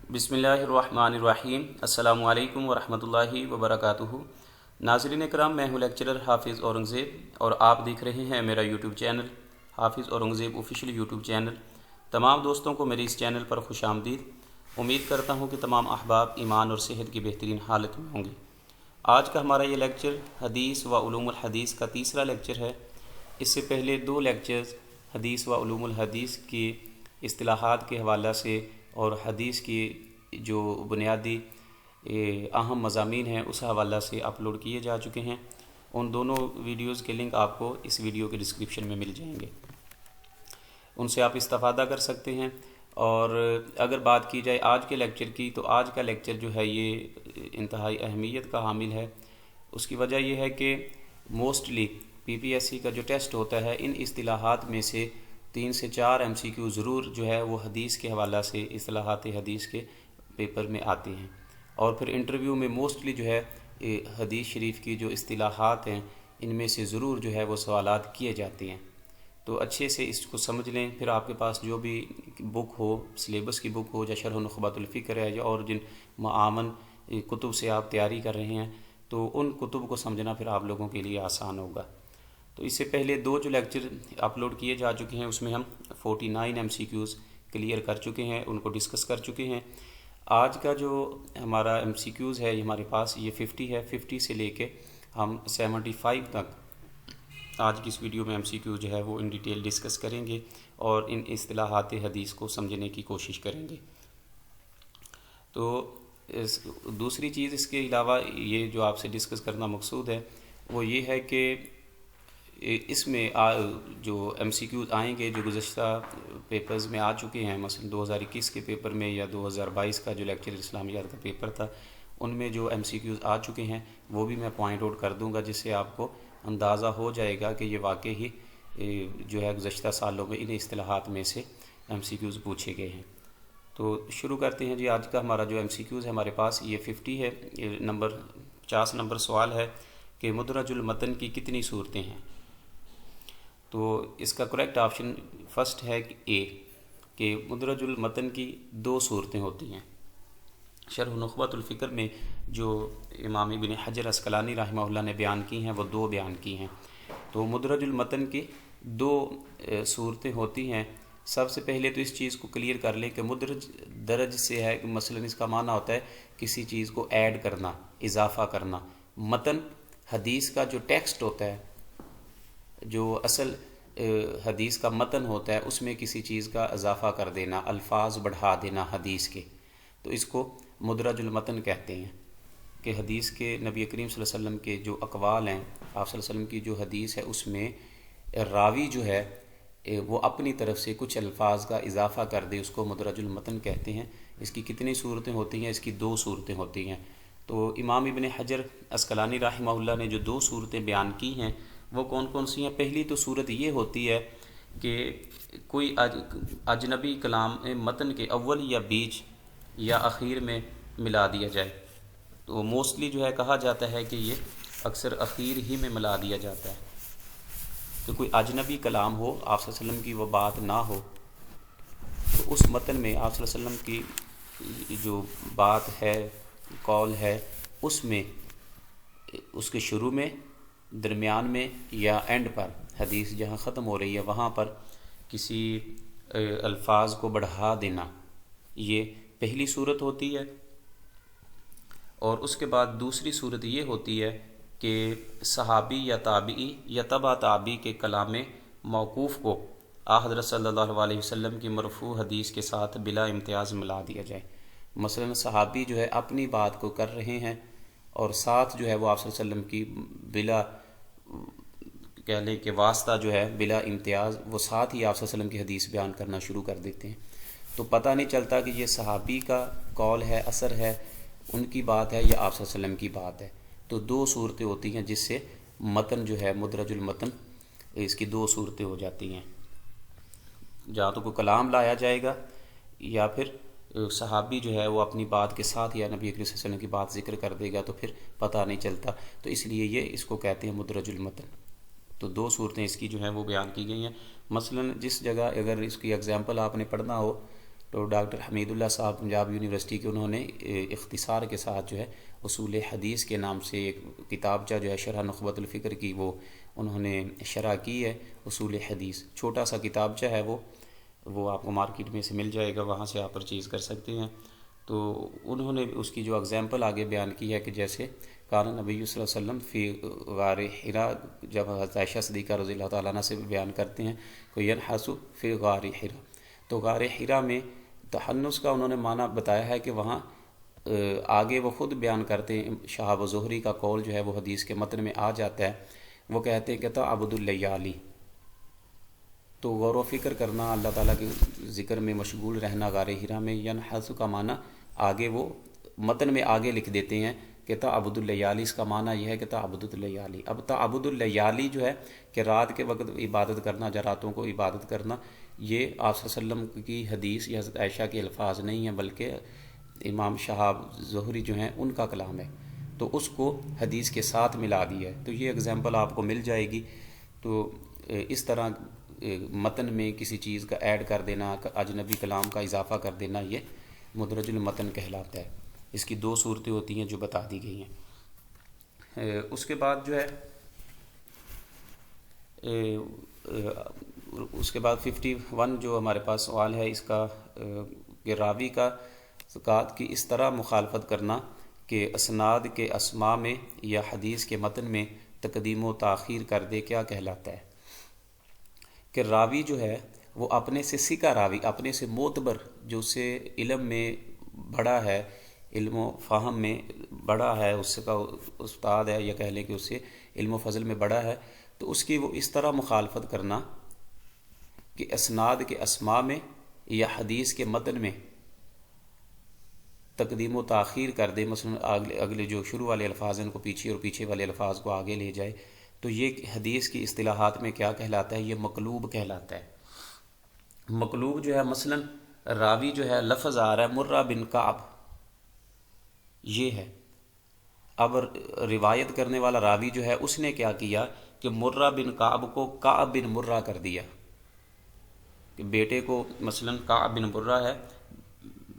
بسم اللہ الرحمن الرحیم۔ السلام علیکم ورحمۃ اللہ وبرکاتہ۔ ناظرین کرام، میں ہوں لیکچرر حافظ اورنگزیب اور آپ دیکھ رہے ہیں میرا یوٹیوب چینل حافظ اورنگزیب آفیشیل یوٹیوب چینل۔ تمام دوستوں کو میرے اس چینل پر خوش آمدید۔ امید کرتا ہوں کہ تمام احباب ایمان اور صحت کی بہترین حالت میں ہوں گے۔ آج کا ہمارا یہ لیکچر حدیث و علوم الحدیث کا تیسرا لیکچر ہے۔ اس سے پہلے دو لیکچرز حدیث و علوم الحدیث کی اصطلاحات کے حوالہ سے اور حدیث کی جو بنیادی اہم مضامین ہیں اس حوالہ سے اپلوڈ کیے جا چکے ہیں۔ ان دونوں ویڈیوز کے لنک آپ کو اس ویڈیو کے ڈسکرپشن میں مل جائیں گے، ان سے آپ استفادہ کر سکتے ہیں۔ اور اگر بات کی جائے آج کے لیکچر کی، تو آج کا لیکچر جو ہے یہ انتہائی اہمیت کا حامل ہے۔ اس کی وجہ یہ ہے کہ موسٹلی پی پی ایس سی کا جو ٹیسٹ ہوتا ہے، ان اصطلاحات میں سے 3 سے 4 MCQ ضرور جو ہے وہ حدیث کے حوالہ سے اصطلاحات حدیث کے پیپر میں آتی ہیں، اور پھر انٹرویو میں موسٹلی جو ہے حدیث شریف کی جو اصطلاحات ہیں ان میں سے ضرور جو ہے وہ سوالات کیے جاتے ہیں۔ تو اچھے سے اس کو سمجھ لیں، پھر آپ کے پاس جو بھی بک ہو، سلیبس کی بک ہو یا شرح نخبۃ الفکر ہے یا اور جن معامن کتب سے آپ تیاری کر رہے ہیں، تو ان کتب کو سمجھنا پھر آپ لوگوں کے لیے آسان ہوگا۔ تو اس سے پہلے 2 جو لیکچر اپلوڈ کیے جا چکے ہیں اس میں ہم 49 MCQs کلیئر کر چکے ہیں، ان کو ڈسکس کر چکے ہیں۔ آج کا جو ہمارا MCQs ہے یہ ہمارے پاس یہ 50 ہے۔ 50 سے لے کے ہم 75 تک آج کی اس ویڈیو میں MCQ جو ہے وہ ان ڈیٹیل ڈسکس کریں گے اور ان اصطلاحات حدیث کو سمجھنے کی کوشش کریں گے۔ تو دوسری چیز اس کے علاوہ یہ جو آپ سے ڈسکس کرنا مقصود ہے وہ یہ ہے کہ اس میں جو MCQ آئیں گے جو گزشتہ پیپرز میں آ چکے ہیں، مثلا 2021 کے پیپر میں یا 2022 کا جو لیکچر اسلامیات کا پیپر تھا، ان میں جو MCQs آ چکے ہیں وہ بھی میں پوائنٹ آؤٹ کر دوں گا، جس سے آپ کو اندازہ ہو جائے گا کہ یہ واقعی جو ہے گزشتہ سالوں میں ان اصطلاحات میں سے MCQs پوچھے گئے ہیں۔ تو شروع کرتے ہیں جی۔ آج کا ہمارا جو MCQs ہے ہمارے پاس یہ 50 ہے۔ یہ 50 نمبر سوال ہے کہ مدرج المتن کی کتنی صورتیں ہیں؟ تو اس کا کریکٹ آپشن فرسٹ ہے A، کہ مدرج المتن کی 2 صورتیں ہوتی ہیں۔ شرح نخبۃ الفکر میں جو امام ابن حجر عسقلانی رحمہ اللہ نے بیان کی ہیں وہ 2 بیان کی ہیں۔ تو مدرج المتن کی 2 صورتیں ہوتی ہیں۔ سب سے پہلے تو اس چیز کو کلیئر کر لیں کہ مدرج درج سے ہے، مثلا اس کا معنی ہوتا ہے کسی چیز کو ایڈ کرنا، اضافہ کرنا۔ متن حدیث کا جو ٹیکسٹ ہوتا ہے، جو اصل حدیث کا متن ہوتا ہے، اس میں کسی چیز کا اضافہ کر دینا، الفاظ بڑھا دینا حدیث کے، تو اس کو مدرج المتن کہتے ہیں۔ کہ حدیث کے نبی کریم صلی اللہ علیہ وسلم کے جو اقوال ہیں، آپ صلی اللہ علیہ وسلم کی جو حدیث ہے اس میں راوی جو ہے وہ اپنی طرف سے کچھ الفاظ کا اضافہ کر دے، اس کو مدرج المتن کہتے ہیں۔ اس کی کتنی صورتیں ہوتی ہیں؟ اس کی 2 صورتیں ہوتی ہیں۔ تو امام ابن حجر عسقلانی رحمہ اللہ نے جو 2 صورتیں بیان کی ہیں وہ کون کون سی ہیں؟ پہلی تو صورت یہ ہوتی ہے کہ کوئی اجنبی کلام متن کے اول یا بیچ یا اخیر میں ملا دیا جائے، تو موسٹلی جو ہے کہا جاتا ہے کہ یہ اکثر اخیر ہی میں ملا دیا جاتا ہے۔ کہ کوئی اجنبی کلام ہو، آپ صلی اللہ علیہ وسلم کی وہ بات نہ ہو، تو اس متن میں آپ صلی اللہ علیہ وسلم کی جو بات ہے، قول ہے، اس میں اس کے شروع میں، درمیان میں یا اینڈ پر، حدیث جہاں ختم ہو رہی ہے وہاں پر کسی الفاظ کو بڑھا دینا، یہ پہلی صورت ہوتی ہے۔ اور اس کے بعد دوسری صورت یہ ہوتی ہے کہ صحابی یا تابعی یا تبع تابعی کے کلام موقوف کو حضرت صلی اللہ علیہ وسلم کی مرفوع حدیث کے ساتھ بلا امتیاز ملا دیا جائے۔ مثلا صحابی جو ہے اپنی بات کو کر رہے ہیں اور ساتھ جو ہے وہ آپ صلی اللہ علیہ وسلم کی بلا کہہ لیں کہ واسطہ جو ہے بلا امتیاز، وہ ساتھ ہی آپ صلی اللہ علیہ وسلم کی حدیث بیان کرنا شروع کر دیتے ہیں، تو پتہ نہیں چلتا کہ یہ صحابی کا قول ہے، اثر ہے، ان کی بات ہے یا آپ صلی اللہ علیہ وسلم کی بات ہے۔ تو 2 صورتیں ہوتی ہیں جس سے متن جو ہے مدرج المتن، اس کی 2 صورتیں ہو جاتی ہیں۔ جہاں تو کوئی کلام لایا جائے گا یا پھر صحابی جو ہے وہ اپنی بات کے ساتھ یا نبی کریم صلی اللہ علیہ وسلم کی بات ذکر کر دے گا، تو پھر پتہ نہیں چلتا، تو اس لیے یہ اس کو کہتے ہیں مدرج المتن۔ تو 2 صورتیں اس کی جو ہیں وہ بیان کی گئی ہیں۔ مثلا جس جگہ اگر اس کی اگزامپل آپ نے پڑھنا ہو تو ڈاکٹر حمید اللہ صاحب پنجاب یونیورسٹی کے انہوں نے اختصار کے ساتھ جو ہے اصول حدیث کے نام سے ایک کتابچہ جو ہے شرح نخبۃ الفکر کی وہ انہوں نے شرح کی ہے اصول حدیث، چھوٹا سا کتابچہ ہے وہ آپ کو مارکیٹ میں سے مل جائے گا، وہاں سے آپ پرچیز کر سکتے ہیں۔ تو انہوں نے اس کی جو اگزامپل آگے بیان کی ہے کہ جیسے کان نبی صلی اللہ علیہ وسلم فی غار حرا، جب حضرت عائشہ صدیقہ رضی اللہ تعالیٰ عنہ سے بیان کرتے ہیں کہ ینحس فی غار حرا، تو غار حرا میں تحنس کا انہوں نے معنی بتایا ہے کہ وہاں آگے وہ خود بیان کرتے ہیں، شہاب زہری کا قول جو ہے وہ حدیث کے متن میں آ جاتا ہے، وہ کہتے ہیں کہ تعبد اللیالی، تو غور و فکر کرنا، اللہ تعالیٰ کے ذکر میں مشغول رہنا غار حرا میں۔ ینحس کا معنی آگے وہ متن میں آگے لکھ دیتے ہیں کہ تعبد اللیالی، اس کا معنی یہ ہے کہ تعبد اللیالی۔ اب تعبد اللیالی جو ہے کہ رات کے وقت عبادت کرنا، یا راتوں کو عبادت کرنا، یہ آپ صلی اللہ علیہ وسلم کی حدیث یا حضرت عائشہ کے الفاظ نہیں ہیں، بلکہ امام شہاب زہری جو ہیں ان کا کلام ہے، تو اس کو حدیث کے ساتھ ملا دیا ہے۔ تو یہ اگزامپل آپ کو مل جائے گی۔ تو اس طرح متن میں کسی چیز کا ایڈ کر دینا، اجنبی کلام کا اضافہ کر دینا، یہ مدرج المتن کہلاتا ہے۔ اس کی دو صورتیں ہوتی ہیں جو بتا دی گئی ہیں۔ اس کے بعد جو ہے اس کے بعد 51 جو ہمارے پاس سوال ہے اس کا کہ راوی کا ثقات کی اس طرح مخالفت کرنا کہ اسناد کے اسماء میں یا حدیث کے متن میں تقدیم و تاخیر کر دے، کیا کہلاتا ہے؟ کہ راوی جو ہے وہ اپنے سے ثقہ راوی، اپنے سے معتبر، جو سے علم میں بڑا ہے، علم و فہم میں بڑا ہے، اس کا استاد ہے، یا کہہ لیں کہ اس سے علم و فضل میں بڑا ہے، تو اس کی وہ اس طرح مخالفت کرنا کہ اسناد کے اسماء میں یا حدیث کے متن میں تقدیم و تاخیر کر دے، مثلا اگلے جو شروع والے الفاظ ہیں ان کو پیچھے اور پیچھے والے الفاظ کو آگے لے جائے، تو یہ حدیث کی اصطلاحات میں کیا کہلاتا ہے؟ یہ مقلوب کہلاتا ہے۔ مقلوب جو ہے مثلا راوی جو ہے لفظ آ رہا ہے مرہ بن کعب، یہ ہے، اب روایت کرنے والا راوی جو ہے اس نے کیا کیا کہ مرہ بن کعب کو کعب بن مرہ کر دیا، کہ بیٹے کو مثلا کعب بن مرہ ہے،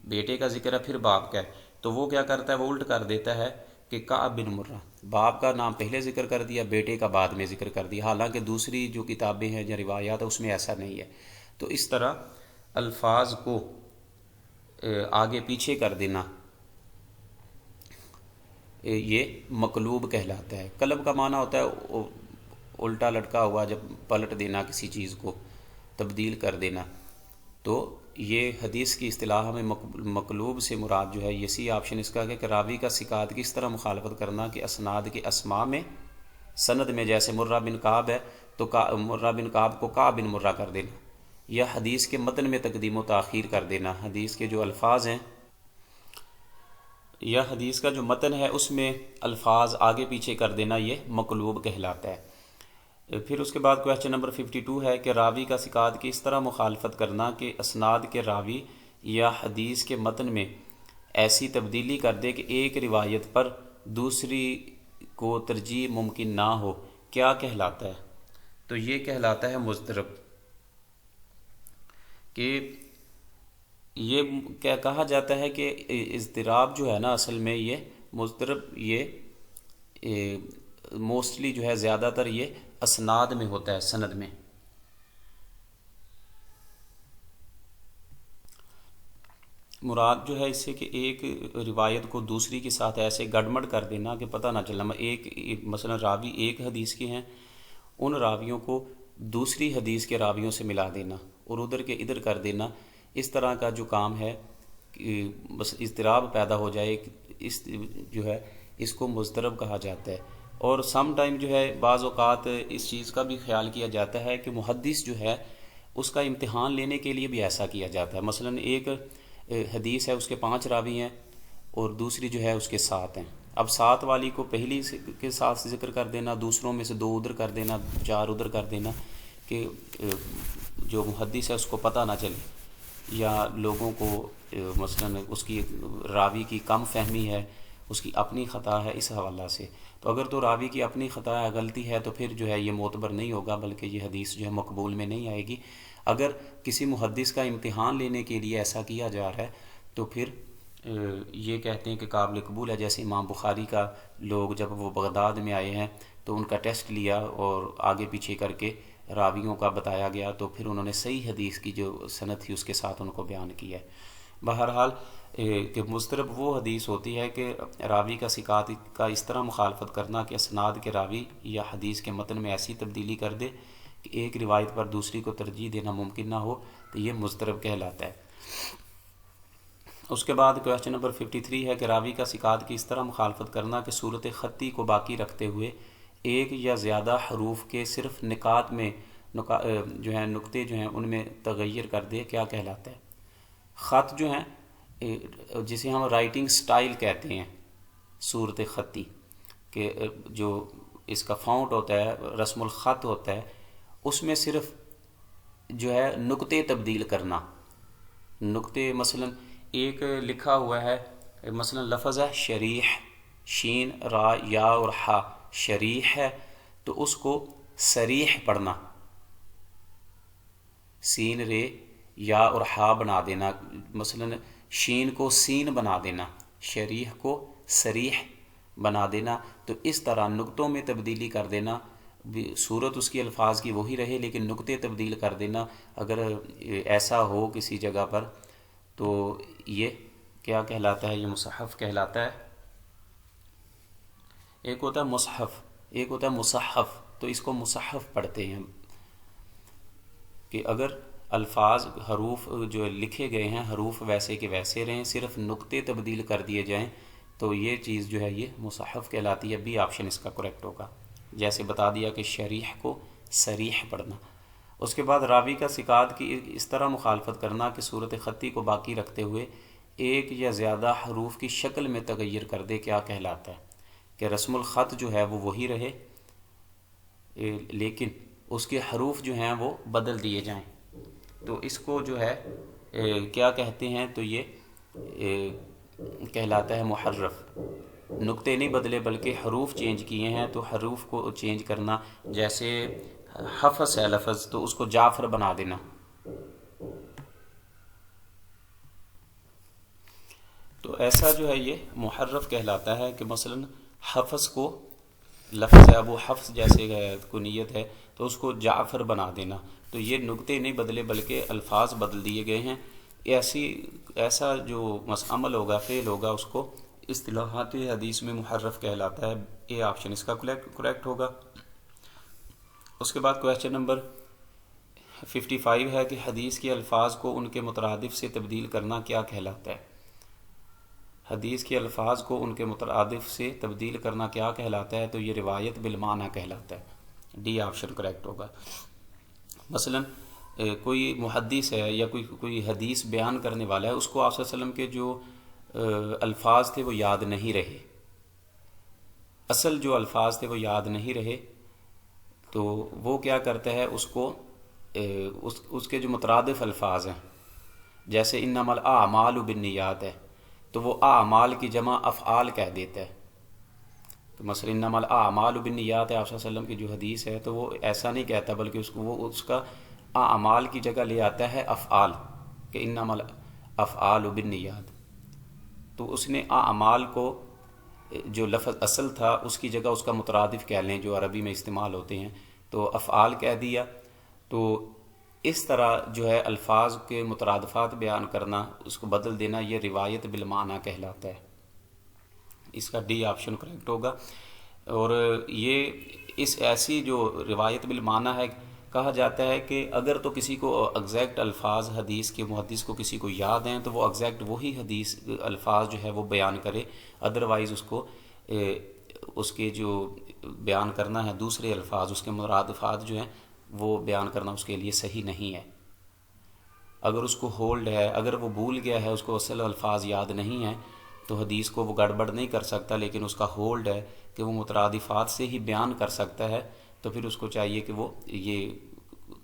بیٹے کا ذکر ہے پھر باپ کا ہے، تو وہ کیا کرتا ہے؟ وہ الٹ کر دیتا ہے کہ کعب بن مرہ، باپ کا نام پہلے ذکر کر دیا، بیٹے کا بعد میں ذکر کر دیا، حالانکہ دوسری جو کتابیں ہیں یا روایات ہیں اس میں ایسا نہیں ہے۔ تو اس طرح الفاظ کو آگے پیچھے کر دینا یہ مقلوب کہلاتا ہے۔ قلب کا معنی ہوتا ہے الٹا لٹکا ہوا، جب پلٹ دینا کسی چیز کو، تبدیل کر دینا۔ تو یہ حدیث کی اصطلاح میں مقلوب سے مراد جو ہے، یہ سی آپشن اس کا ہے کہ راوی کا ثقات کی اس طرح مخالفت کرنا کہ اسناد کے اسماء میں، سند میں جیسے مرہ بن کعب ہے تو مرہ بن کعب کو کعب بن مرہ کر دینا، یا حدیث کے متن میں تقدیم و تاخیر کر دینا، حدیث کے جو الفاظ ہیں یا حدیث کا جو متن ہے اس میں الفاظ آگے پیچھے کر دینا، یہ مقلوب کہلاتا ہے۔ پھر اس کے بعد کویسچن نمبر 52 ہے کہ راوی کا ثقات کی اس طرح مخالفت کرنا کہ اسناد کے راوی یا حدیث کے متن میں ایسی تبدیلی کر دے کہ ایک روایت پر دوسری کو ترجیح ممکن نہ ہو، کیا کہلاتا ہے؟ تو یہ کہلاتا ہے مضطرب۔ کہ یہ کیا کہا جاتا ہے کہ اضطراب جو ہے نا اصل میں یہ مضطرب، یہ موسٹلی جو ہے زیادہ تر یہ اسناد میں ہوتا ہے، سند میں۔ مراد جو ہے اس سے کہ ایک روایت کو دوسری کے ساتھ ایسے گڑمڑ کر دینا کہ پتہ نہ چلنا، مثلا راوی ایک حدیث کے ہیں، ان راویوں کو دوسری حدیث کے راویوں سے ملا دینا اور ادھر کے ادھر کر دینا، اس طرح کا جو کام ہے بس اضطراب پیدا ہو جائے، اس جو ہے اس کو مضطرب کہا جاتا ہے۔ اور سم ٹائم جو ہے بعض اوقات اس چیز کا بھی خیال کیا جاتا ہے کہ محدث جو ہے اس کا امتحان لینے کے لیے بھی ایسا کیا جاتا ہے۔ مثلا ایک حدیث ہے، اس کے 5 راوی ہیں اور دوسری جو ہے اس کے 7 ہیں، اب 7 والی کو پہلی کے ساتھ ذکر کر دینا، دوسروں میں سے 2 ادھر کر دینا، 4 ادھر کر دینا، کہ جو محدث ہے اس کو پتہ نہ چلے، یا لوگوں کو مثلا اس کی راوی کی کم فہمی ہے، اس کی اپنی خطا ہے اس حوالہ سے، تو اگر تو راوی کی اپنی خطا ہے، غلطی ہے، تو پھر جو ہے یہ معتبر نہیں ہوگا، بلکہ یہ حدیث جو ہے مقبول میں نہیں آئے گی۔ اگر کسی محدث کا امتحان لینے کے لیے ایسا کیا جا رہا ہے تو پھر یہ کہتے ہیں کہ قابل قبول ہے۔ جیسے امام بخاری کا لوگ جب وہ بغداد میں آئے ہیں تو ان کا ٹیسٹ لیا اور آگے پیچھے کر کے راویوں کا بتایا گیا، تو پھر انہوں نے صحیح حدیث کی جو سند تھی اس کے ساتھ ان کو بیان کیا ہے۔ بہرحال کہ مضطرب وہ حدیث ہوتی ہے کہ راوی کا ثقات کا اس طرح مخالفت کرنا کہ اسناد کے راوی یا حدیث کے متن میں ایسی تبدیلی کر دے کہ ایک روایت پر دوسری کو ترجیح دینا ممکن نہ ہو، تو یہ مضطرب کہلاتا ہے۔ اس کے بعد کویسچن نمبر 53 ہے کہ راوی کا ثقات کی اس طرح مخالفت کرنا کہ صورت خطی کو باقی رکھتے ہوئے ایک یا زیادہ حروف کے صرف نکات میں جو ہیں نقطے جو ہیں ان میں تغیر کر دے، کیا کہلاتا ہے؟ خط جو ہیں جسے ہم رائٹنگ سٹائل کہتے ہیں، صورت خطی کہ جو اس کا فونٹ ہوتا ہے، رسم الخط ہوتا ہے، اس میں صرف جو ہے نقطے تبدیل کرنا۔ نقطے مثلا ایک لکھا ہوا ہے، مثلا لفظ ہے شریح، شین را یا اور ہا، شریح ہے تو اس کو صریح پڑھنا، سین رے یا اور ہا بنا دینا، مثلا شین کو سین بنا دینا، شریح کو صریح بنا دینا۔ تو اس طرح نقطوں میں تبدیلی کر دینا، صورت اس کی الفاظ کی وہی رہے لیکن نقطے تبدیل کر دینا، اگر ایسا ہو کسی جگہ پر تو یہ کیا کہلاتا ہے؟ یہ مصحف کہلاتا ہے۔ ایک ہوتا ہے مصحف، ایک ہوتا ہے مصحف، تو اس کو مصحف پڑھتے ہیں کہ اگر الفاظ حروف جو لکھے گئے ہیں حروف ویسے کے ویسے رہیں، صرف نقطے تبدیل کر دیے جائیں تو یہ چیز جو ہے یہ مصحف کہلاتی ہے۔ بی آپشن اس کا کریکٹ ہوگا، جیسے بتا دیا کہ شریح کو صریح پڑھنا۔ اس کے بعد راوی کا ثقات کی اس طرح مخالفت کرنا کہ صورت خطی کو باقی رکھتے ہوئے ایک یا زیادہ حروف کی شکل میں تغیر کر دے، کیا کہلاتا ہے؟ کہ رسم الخط جو ہے وہ وہی رہے لیکن اس کے حروف جو ہیں وہ بدل دیے جائیں، تو اس کو جو ہے کیا کہتے ہیں؟ تو یہ کہلاتا ہے محرف۔ نقطے نہیں بدلے بلکہ حروف چینج کیے ہیں، تو حروف کو چینج کرنا، جیسے حفظ ہے لفظ تو اس کو جعفر بنا دینا۔ تو ایسا جو ہے یہ محرف کہلاتا ہے کہ مثلا حفظ کو لفظ ہے ابو حفظ جیسے کنیت ہے تو اس کو جعفر بنا دینا، تو یہ نقطے نہیں بدلے بلکہ الفاظ بدل دیے گئے ہیں۔ ایسا جو عمل ہوگا، فعل ہوگا، اس کو اصطلاحات حدیث میں محرف کہلاتا ہے۔ اے آپشن اس کا کریکٹ ہوگا۔ اس کے بعد کویسچن نمبر 55 ہے کہ حدیث کے الفاظ کو ان کے مترادف سے تبدیل کرنا کیا کہلاتا ہے؟ حدیث کے الفاظ کو ان کے مترادف سے تبدیل کرنا کیا کہلاتا ہے؟ تو یہ روایت بالمعنی کہلاتا ہے۔ ڈی آپشن کریکٹ ہوگا۔ مثلا کوئی محدث ہے یا کوئی حدیث بیان کرنے والا ہے، اس کو آپ صلی اللہ علیہ وسلم کے جو الفاظ تھے وہ یاد نہیں رہے، اصل جو الفاظ تھے وہ یاد نہیں رہے، تو وہ کیا کرتا ہے؟ اس کو اس کے جو مترادف الفاظ ہیں، جیسے انما الاعمال بالنیات ہے تو وہ اعمال کی جمع افعال کہہ دیتا ہے۔ تو مثلا انما الاعمال بالنیات ہے، آپ صلی اللہ علیہ وسلم کی جو حدیث ہے تو وہ ایسا نہیں کہتا بلکہ وہ اس کا اعمال کی جگہ لے آتا ہے افعال، کہ انما الافعال بالنیات، تو اس نے اعمال کو جو لفظ اصل تھا اس کی جگہ اس کا مترادف کہہ لیں جو عربی میں استعمال ہوتے ہیں، تو افعال کہہ دیا۔ تو اس طرح جو ہے الفاظ کے مترادفات بیان کرنا، اس کو بدل دینا، یہ روایت بالمعنی کہلاتا ہے۔ اس کا ڈی آپشن کریکٹ ہوگا۔ اور یہ ایسی جو روایت بالمعنی ہے، کہا جاتا ہے کہ اگر تو کسی کو ایگزیکٹ الفاظ حدیث کے محدث کو کسی کو یاد ہیں تو وہ ایگزیکٹ وہی حدیث الفاظ جو ہے وہ بیان کرے، ادروائز اس کو اس کے جو بیان کرنا ہے دوسرے الفاظ، اس کے مرادفات جو ہیں وہ بیان کرنا اس کے لیے صحیح نہیں ہے۔ اگر اس کو ہولڈ ہے، اگر وہ بھول گیا ہے، اس کو اصل الفاظ یاد نہیں ہیں، تو حدیث کو وہ گڑبڑ نہیں کر سکتا، لیکن اس کا ہولڈ ہے کہ وہ مترادفات سے ہی بیان کر سکتا ہے، تو پھر اس کو چاہیے کہ وہ یہ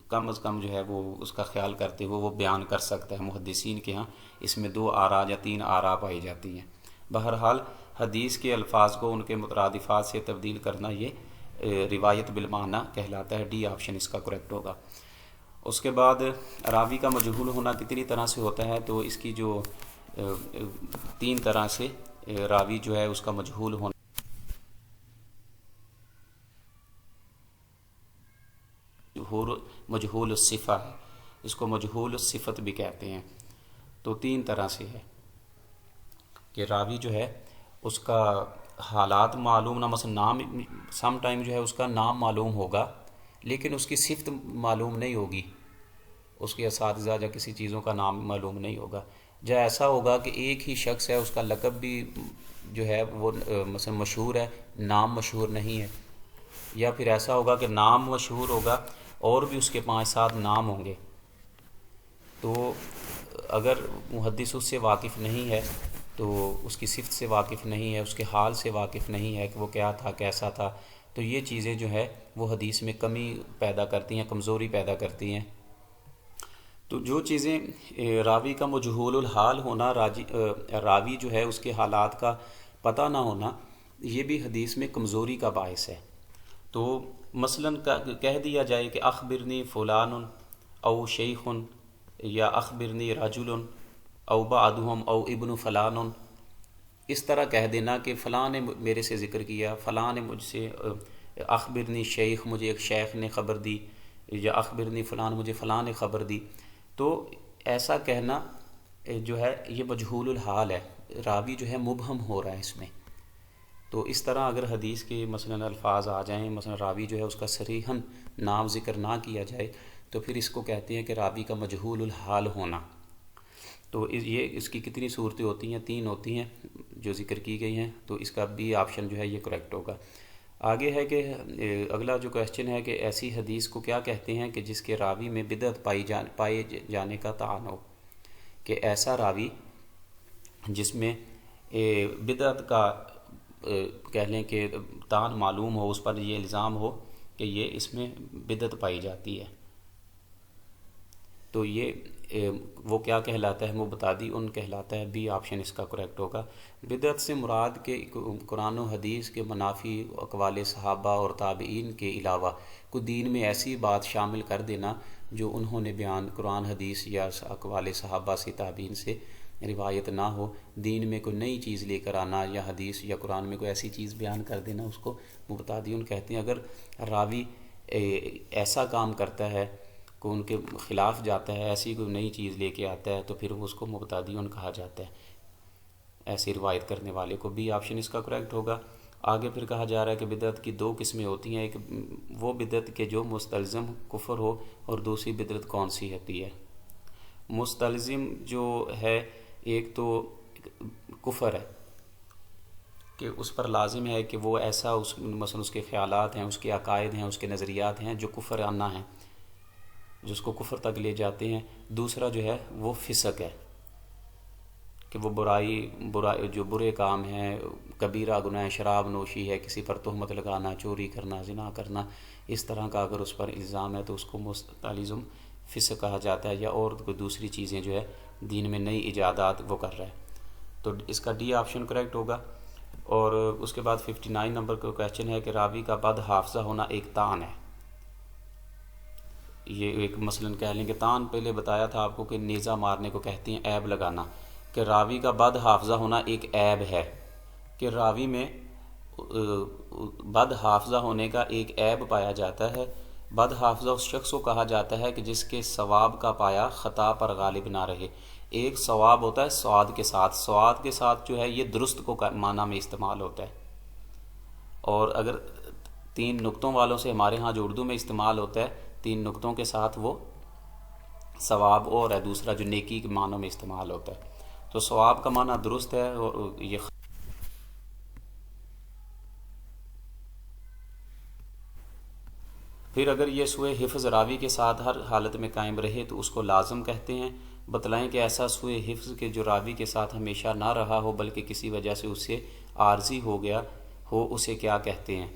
کم از کم جو ہے وہ اس کا خیال کرتے ہوئے وہ بیان کر سکتا ہے۔ محدثین کے ہاں اس میں 2 آراء یا 3 آراء پائی جاتی ہیں۔ بہرحال حدیث کے الفاظ کو ان کے مترادفات سے تبدیل کرنا یہ روایت بالمعنی کہلاتا ہے۔ ڈی آپشن اس کا کریکٹ ہوگا۔ اس کے بعد راوی کا مجہول ہونا کتنی طرح سے ہوتا ہے، تو اس کی جو 3 طرح سے راوی جو ہے اس کا مجہول ہونا مجہول الصفہ ہے، اس کو مجہول الصفت بھی کہتے ہیں۔ تو 3 طرح سے ہے کہ راوی جو ہے اس کا حالات معلوم نہ، مثلا نام سم ٹائم جو ہے اس کا نام معلوم ہوگا لیکن اس کی صفت معلوم نہیں ہوگی، اس کے اساتذہ یا کسی چیزوں کا نام معلوم نہیں ہوگا۔ یا ایسا ہوگا کہ ایک ہی شخص ہے، اس کا لقب بھی جو ہے وہ مثلا مشہور ہے، نام مشہور نہیں ہے۔ یا پھر ایسا ہوگا کہ نام مشہور ہوگا اور بھی اس کے 5-7 نام ہوں گے۔ تو اگر محدث اس سے واقف نہیں ہے، تو اس کی صفت سے واقف نہیں ہے، اس کے حال سے واقف نہیں ہے کہ وہ کیا تھا کیسا تھا، تو یہ چیزیں جو ہے وہ حدیث میں کمی پیدا کرتی ہیں، کمزوری پیدا کرتی ہیں۔ تو جو چیزیں راوی کا مجہول الحال ہونا، راوی جو ہے اس کے حالات کا پتہ نہ ہونا، یہ بھی حدیث میں کمزوری کا باعث ہے۔ تو مثلا کہہ دیا جائے کہ اخبرنی فلان او شیخ، یا اخبرنی رجل او بعضهم او ابن فلان، اس طرح کہہ دینا کہ فلاں نے میرے سے ذکر کیا، فلاں نے مجھ سے، اخبرنی شیخ، مجھے ایک شیخ نے خبر دی، یا اخبرنی فلان، مجھے فلاں نے خبر دی۔ تو ایسا کہنا جو ہے یہ مجہول الحال ہے، راوی جو ہے مبہم ہو رہا ہے اس میں۔ تو اس طرح اگر حدیث کے مثلا الفاظ آ جائیں، مثلا راوی جو ہے اس کا صریحاً نام ذکر نہ کیا جائے، تو پھر اس کو کہتے ہیں کہ راوی کا مجہول الحال ہونا۔ تو یہ اس کی کتنی صورتیں ہوتی ہیں؟ 3 ہوتی ہیں جو ذکر کی گئی ہیں، تو اس کا بھی آپشن جو ہے یہ کریکٹ ہوگا۔ آگے ہے کہ اگلا جو کویسچن ہے کہ ایسی حدیث کو کیا کہتے ہیں کہ جس کے راوی میں بدعت پائے جانے کا تعان ہو، کہ ایسا راوی جس میں بدعت کا کہہ لیں کہ تعان معلوم ہو، اس پر یہ الزام ہو کہ یہ اس میں بدعت پائی جاتی ہے، تو یہ وہ کیا کہلاتا ہے؟ مبتدی کہلاتا ہے۔ بی آپشن اس کا کریکٹ ہوگا۔ بدعت سے مراد کے قرآن و حدیث کے منافی اقوال صحابہ اور تابعین کے علاوہ کوئی دین میں ایسی بات شامل کر دینا جو انہوں نے بیان قرآن حدیث یا اقوال صحابہ سے، تابعین سے روایت نہ ہو، دین میں کوئی نئی چیز لے کر آنا، یا حدیث یا قرآن میں کوئی ایسی چیز بیان کر دینا، اس کو مبتدی کہتے ہیں۔ اگر راوی ایسا کام کرتا ہے کہ ان کے خلاف جاتا ہے، ایسی کوئی نئی چیز لے کے آتا ہے، تو پھر اس کو مبتدی کہا جاتا ہے، ایسی روایت کرنے والے کو۔ بی آپشن اس کا کریکٹ ہوگا۔ آگے پھر کہا جا رہا ہے کہ بدعت کی 2 قسمیں ہوتی ہیں، ایک وہ بدعت کے جو مستلزم کفر ہو، اور دوسری بدعت کون سی ہوتی ہے؟ مستلزم جو ہے ایک تو کفر ہے کہ اس پر لازم ہے کہ وہ ایسا مثلا اس کے خیالات ہیں، اس کے عقائد ہیں، اس کے نظریات ہیں جو کفر آنا ہیں، جس کو کفر تک لے جاتے ہیں۔ دوسرا جو ہے وہ فسق ہے کہ وہ برائی جو برے کام ہیں، کبیرہ گناہ، شراب نوشی ہے، کسی پر تہمت لگانا، چوری کرنا، زنا کرنا، اس طرح کا اگر اس پر الزام ہے تو اس کو مستلزم فسق کہا جاتا ہے، یا اور کوئی دوسری چیزیں جو ہے دین میں نئی ایجادات وہ کر رہا ہے۔ تو اس کا ڈی آپشن کریکٹ ہوگا۔ اور اس کے بعد 59 نمبر کا کویسچن ہے کہ راوی کا بد حافظہ ہونا ایک طعن ہے۔ یہ ایک مثلا کہہ لیں کہ طعن پہلے بتایا تھا آپ کو کہ نیزہ مارنے کو کہتے ہیں، عیب لگانا، کہ راوی کا بد حافظہ ہونا ایک عیب ہے، کہ راوی میں بد حافظہ ہونے کا ایک عیب پایا جاتا ہے۔ بد حافظہ اس شخص کو کہا جاتا ہے کہ جس کے ثواب کا پایا خطا پر غالب نہ رہے۔ ایک ثواب ہوتا ہے سواد کے ساتھ، سواد کے ساتھ جو ہے یہ درست کو معنی میں استعمال ہوتا ہے، اور اگر 3 نقطوں والوں سے ہمارے ہاں جو اردو میں استعمال ہوتا ہے، 3 نقطوں کے ساتھ وہ ثواب اور ہے، دوسرا جو نیکی کے معنوں میں استعمال ہوتا ہے۔ تو ثواب کا معنی درست ہے، اور یہ پھر اگر یہ سوء حفظ راوی کے ساتھ ہر حالت میں قائم رہے تو اس کو لازم کہتے ہیں۔ بتلائیں کہ ایسا سوء حفظ کہ جو راوی کے ساتھ ہمیشہ نہ رہا ہو بلکہ کسی وجہ سے اسے عارضی ہو گیا ہو، اسے کیا کہتے ہیں؟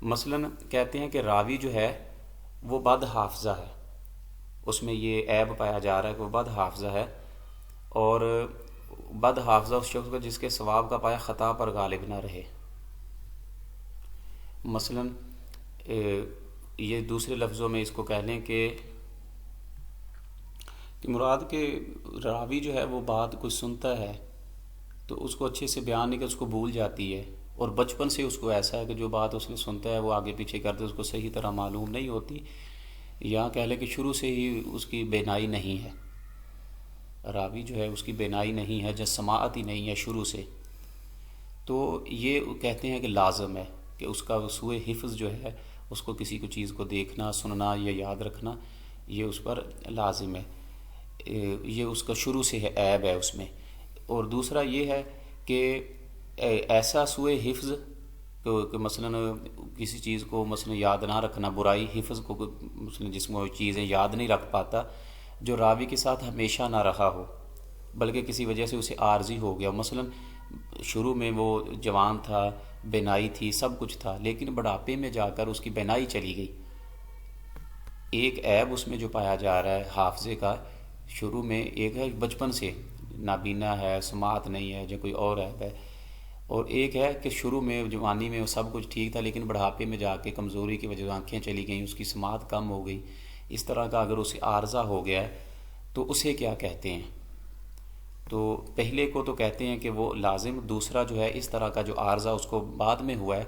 مثلا کہتے ہیں کہ راوی جو ہے وہ بد حافظہ ہے، اس میں یہ عیب پایا جا رہا ہے کہ وہ بد حافظہ ہے، اور بد حافظہ اس شخص کو جس کے ثواب کا پایا خطا پر غالب نہ رہے۔ مثلا یہ دوسرے لفظوں میں اس کو کہہ لیں کہ مراد کہ راوی جو ہے وہ بات کوئی سنتا ہے تو اس کو اچھے سے بیان نہیں کہ اس کو بھول جاتی ہے، اور بچپن سے اس کو ایسا ہے کہ جو بات اس نے سنتا ہے وہ آگے پیچھے کرتے اس کو صحیح طرح معلوم نہیں ہوتی، یا کہہ لیں کہ شروع سے ہی اس کی بینائی نہیں ہے، راوی جو ہے اس کی بینائی نہیں ہے، جس سماعت ہی نہیں ہے شروع سے، تو یہ کہتے ہیں کہ لازم ہے کہ اس کا سوء حفظ جو ہے، اس کو کسی کو چیز کو دیکھنا سننا یا یاد رکھنا یہ اس پر لازم ہے، یہ اس کا شروع سے ہے، عیب ہے اس میں۔ اور دوسرا یہ ہے کہ ایسا سوء حفظ کہ مثلا کسی چیز کو مثلا یاد نہ رکھنا، برائی حفظ کو مثلا جس میں چیزیں یاد نہیں رکھ پاتا، جو راوی کے ساتھ ہمیشہ نہ رہا ہو بلکہ کسی وجہ سے اسے عارضی ہو گیا، مثلا شروع میں وہ جوان تھا، بینائی تھی، سب کچھ تھا، لیکن بڑھاپے میں جا کر اس کی بینائی چلی گئی۔ ایک عیب اس میں جو پایا جا رہا ہے حافظے کا، شروع میں ایک ہے بچپن سے نابینا ہے، سماعت نہیں ہے، جو کوئی اور عیب ہے، اور ایک ہے کہ شروع میں جوانی میں وہ سب کچھ ٹھیک تھا لیکن بڑھاپے میں جا کے کمزوری کی وجہ سے آنکھیں چلی گئیں، اس کی سماعت کم ہو گئی، اس طرح کا اگر اسے عارضہ ہو گیا ہے تو اسے کیا کہتے ہیں؟ تو پہلے کو تو کہتے ہیں کہ وہ لازم، دوسرا جو ہے اس طرح کا جو عارضہ اس کو بعد میں ہوا ہے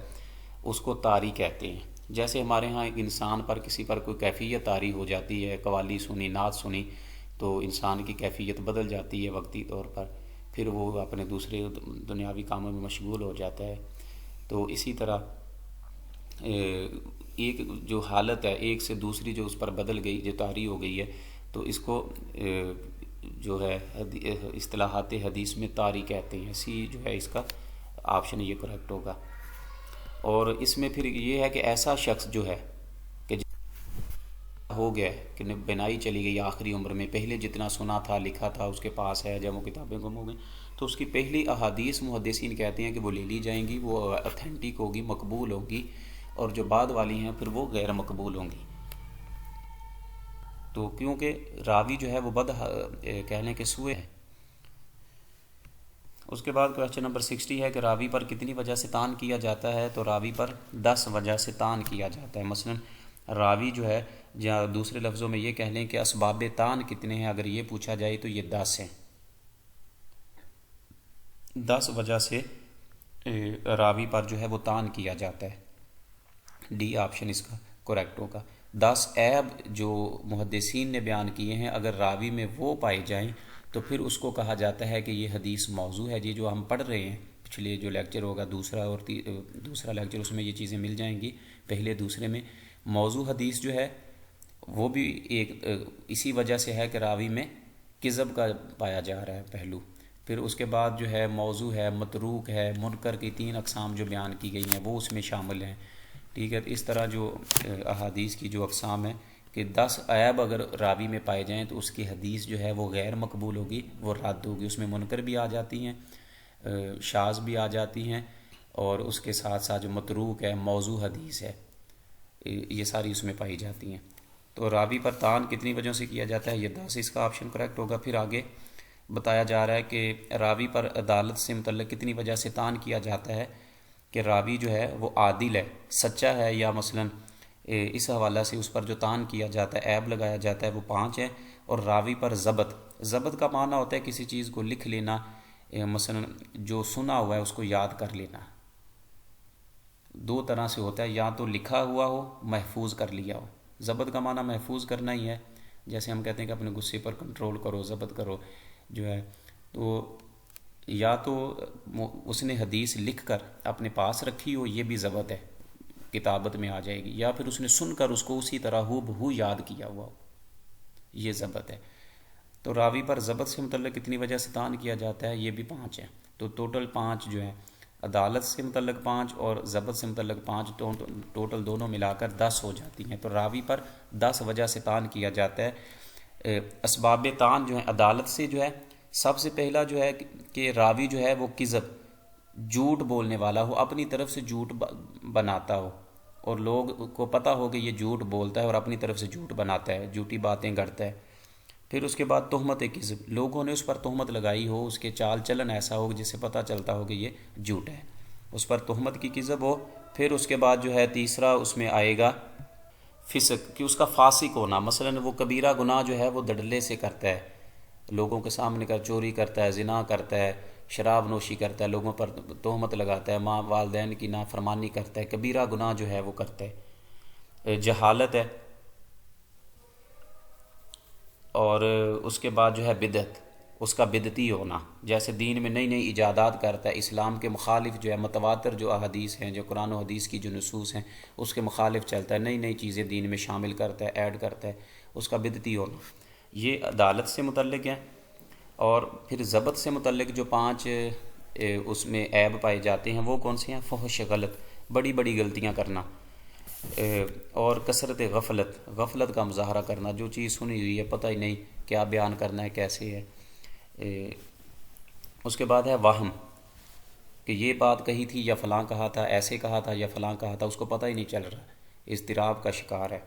اس کو طاری کہتے ہیں۔ جیسے ہمارے ہاں ایک انسان پر کسی پر کوئی کیفیت طاری ہو جاتی ہے، قوالی سنی، نعت سنی، تو انسان کی کیفیت بدل جاتی ہے وقتی طور پر، پھر وہ اپنے دوسرے دنیاوی کاموں میں مشغول ہو جاتا ہے۔ تو اسی طرح ایک جو حالت ہے ایک سے دوسری جو اس پر بدل گئی، جو طاری ہو گئی ہے، تو اس کو جو ہے اصطلاحات حدیث میں طاری کہتے ہیں، سی جو ہے اس کا آپشن یہ کریکٹ ہوگا۔ اور اس میں پھر یہ ہے کہ ایسا شخص جو ہے کہ ہو گیا کہ بینائی چلی گئی آخری عمر میں، پہلے جتنا سنا تھا لکھا تھا اس کے پاس ہے، جب وہ کتابیں گم ہو گئیں تو اس کی پہلی احادیث محدثین کہتے ہیں کہ وہ لے لی جائیں گی، وہ اتھینٹک ہوگی، مقبول ہوگی، اور جو بعد والی ہیں پھر وہ غیر مقبول ہوں گی۔ تو کیونکہ راوی جو ہے وہ کہہ لیں کہ سوء ہے۔ اس کے بعد کویسچن نمبر 60 ہے کہ راوی پر کتنی وجہ سے طعن کیا جاتا ہے؟ تو راوی پر 10 وجہ سے طعن کیا جاتا ہے۔ مثلا راوی جو ہے، یا دوسرے لفظوں میں یہ کہہ لیں کہ اسباب طعن کتنے ہیں، اگر یہ پوچھا جائے تو یہ 10 ہیں۔ 10 وجہ سے راوی پر جو ہے وہ طعن کیا جاتا ہے، ڈی آپشن اس کا کریکٹ ہوگا۔ 10 عیب جو محدثین نے بیان کیے ہیں اگر راوی میں وہ پائے جائیں تو پھر اس کو کہا جاتا ہے کہ یہ حدیث موضوع ہے۔ یہ جو ہم پڑھ رہے ہیں، پچھلے جو لیکچر ہوگا دوسرا اور دوسرا لیکچر، اس میں یہ چیزیں مل جائیں گی، پہلے دوسرے میں۔ موضوع حدیث جو ہے وہ بھی ایک اسی وجہ سے ہے کہ راوی میں کذب کا پایا جا رہا ہے پہلو۔ پھر اس کے بعد جو ہے موضوع ہے، متروک ہے، منکر کی 3 اقسام جو بیان کی گئی ہیں وہ اس میں شامل ہیں، ٹھیک ہے۔ اس طرح جو احادیث کی جو اقسام ہیں کہ 10 عیب اگر راوی میں پائے جائیں تو اس کی حدیث جو ہے وہ غیر مقبول ہوگی، وہ رد ہوگی، اس میں منکر بھی آ جاتی ہیں، شاذ بھی آ جاتی ہیں، اور اس کے ساتھ ساتھ جو متروک ہے، موضوع حدیث ہے، یہ ساری اس میں پائی جاتی ہیں۔ تو راوی پر طعن کتنی وجہوں سے کیا جاتا ہے؟ یہ 10، اس کا آپشن کریکٹ ہوگا۔ پھر آگے بتایا جا رہا ہے کہ راوی پر عدالت سے متعلق کتنی وجہ سے طعن کیا جاتا ہے، کہ راوی جو ہے وہ عادل ہے، سچا ہے، یا مثلا اس حوالہ سے اس پر جو طعن کیا جاتا ہے، عیب لگایا جاتا ہے، وہ 5 ہیں۔ اور راوی پر ضبط کا معنی ہوتا ہے کسی چیز کو لکھ لینا، مثلا جو سنا ہوا ہے اس کو یاد کر لینا۔ 2 طرح سے ہوتا ہے، یا تو لکھا ہوا ہو، محفوظ کر لیا ہو۔ ضبط کا معنی محفوظ کرنا ہی ہے، جیسے ہم کہتے ہیں کہ اپنے غصے پر کنٹرول کرو، ضبط کرو جو ہے، تو یا تو اس نے حدیث لکھ کر اپنے پاس رکھی ہو، یہ بھی ضبط ہے، کتابت میں آ جائے گی، یا پھر اس نے سن کر اس کو اسی طرح ہو بہو یاد کیا ہوا ہو، یہ ضبط ہے۔ تو راوی پر ضبط سے متعلق کتنی وجہ سے طعن کیا جاتا ہے؟ یہ بھی 5 ہیں۔ تو ٹوٹل 5 جو ہیں، عدالت سے متعلق 5 اور ضبط سے متعلق 5، ٹوٹل دونوں ملا کر 10 ہو جاتی ہیں۔ تو راوی پر 10 وجہ سے طعن کیا جاتا ہے۔ اسباب طعن جو ہیں عدالت سے جو ہے، سب سے پہلا جو ہے کہ راوی جو ہے وہ کذب، جھوٹ بولنے والا ہو، اپنی طرف سے جھوٹ بناتا ہو، اور لوگ کو پتہ ہو کہ یہ جھوٹ بولتا ہے اور اپنی طرف سے جھوٹ بناتا ہے، جھوٹی باتیں گڑتا ہے، پھر اس کے بعد تہمت کذب، لوگوں نے اس پر تہمت لگائی ہو، اس کے چال چلن ایسا ہو جس سے پتہ چلتا ہو کہ یہ جھوٹ ہے، اس پر تہمت کی کذب ہو۔ پھر اس کے بعد جو ہے تیسرا اس میں آئے گا فسق، کہ اس کا فاسق ہونا، مثلا وہ کبیرہ گناہ جو ہے وہ دھڑلے سے کرتا ہے، لوگوں کے سامنے کا چوری کرتا ہے، زنا کرتا ہے، شراب نوشی کرتا ہے، لوگوں پر تہمت لگاتا ہے، ماں والدین کی نافرمانی کرتا ہے، کبیرہ گناہ جو ہے وہ کرتا ہے۔ جہالت ہے، اور اس کے بعد جو ہے بدعت، اس کا بدعتی ہونا، جیسے دین میں نئی نئی ایجادات کرتا ہے، اسلام کے مخالف جو ہے متواتر جو احادیث ہیں، جو قرآن و حدیث کی جو نصوص ہیں اس کے مخالف چلتا ہے، نئی نئی چیزیں دین میں شامل کرتا ہے، ایڈ کرتا ہے، اس کا بدعتی ہونا۔ یہ عدالت سے متعلق ہے۔ اور پھر ضبط سے متعلق جو 5 اس میں عیب پائے جاتے ہیں وہ کون سے ہیں؟ فحش، غلط، بڑی بڑی غلطیاں کرنا، اور کثرت غفلت، غفلت کا مظاہرہ کرنا، جو چیز سنی ہوئی ہے پتہ ہی نہیں کیا بیان کرنا ہے، کیسے ہے۔ اس کے بعد ہے وہم، کہ یہ بات کہی تھی یا فلاں کہا تھا، ایسے کہا تھا یا فلاں کہا تھا، اس کو پتہ ہی نہیں چل رہا، اضطراب کا شکار ہے۔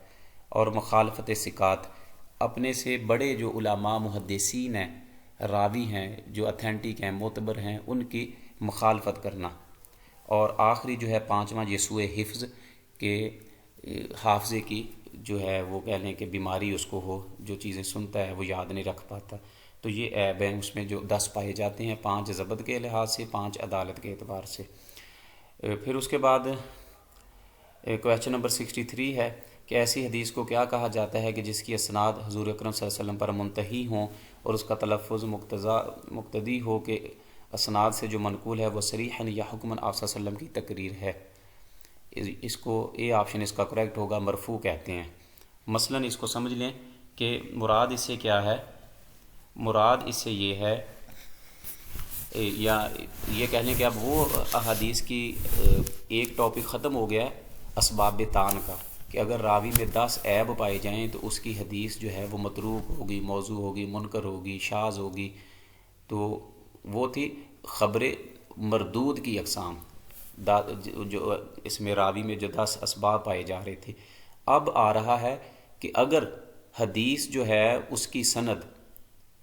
اور مخالفت ثقات، اپنے سے بڑے جو علماء محدثین ہیں، راوی ہیں، جو اتھینٹک ہیں، معتبر ہیں، ان کی مخالفت کرنا۔ اور آخری جو ہے 5واں یہ سوء حفظ، کہ حافظے کی جو ہے وہ کہہ لیں کہ بیماری اس کو ہو، جو چیزیں سنتا ہے وہ یاد نہیں رکھ پاتا۔ تو یہ عیب ہیں اس میں جو 10 پائے جاتے ہیں، 5 ضبط کے لحاظ سے، 5 عدالت کے اعتبار سے۔ پھر اس کے بعد کویسچن نمبر 63 ہے کہ ایسی حدیث کو کیا کہا جاتا ہے کہ جس کی اسناد حضور اکرم صلی اللہ علیہ وسلم پر منتہی ہوں اور اس کا تلفظ مقتدی ہو کہ اسناد سے جو منقول ہے وہ صریحاً یا حکماً آپ صلی اللہ علیہ وسلم کی تقریر ہے۔ اس کو اے آپشن اس کا کریکٹ ہوگا، مرفوع کہتے ہیں۔ مثلا اس کو سمجھ لیں کہ مراد اس سے کیا ہے، مراد اس سے یہ ہے، یا یہ کہہ لیں کہ اب وہ احادیث کی ایک ٹاپک ختم ہو گیا ہے اسباب تان کا، کہ اگر راوی میں 10 عیب پائے جائیں تو اس کی حدیث جو ہے وہ متروک ہوگی، موضوع ہوگی، منکر ہوگی، شاذ ہوگی۔ تو وہ تھی خبر مردود کی اقسام، جو اس میں راوی میں جو 10 اسباب پائے جا رہے تھے۔ اب آ رہا ہے کہ اگر حدیث جو ہے اس کی سند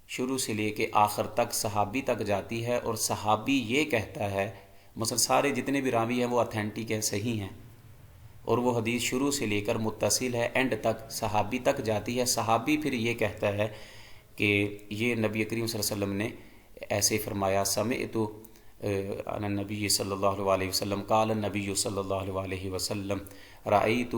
شروع سے لے کے آخر تک صحابی تک جاتی ہے، اور صحابی یہ کہتا ہے، مثلا سارے جتنے بھی راوی ہیں وہ اتھینٹک ہیں، صحیح ہیں، اور وہ حدیث شروع سے لے کر متصل ہے، اینڈ تک صحابی تک جاتی ہے، صحابی پھر یہ کہتا ہے کہ یہ نبی کریم صلی اللہ علیہ وسلم نے ایسے فرمایا، سمعت عن النبی صلی اللہ علیہ وسلم، قال النبی صلی اللہ علیہ وسلم، رأیت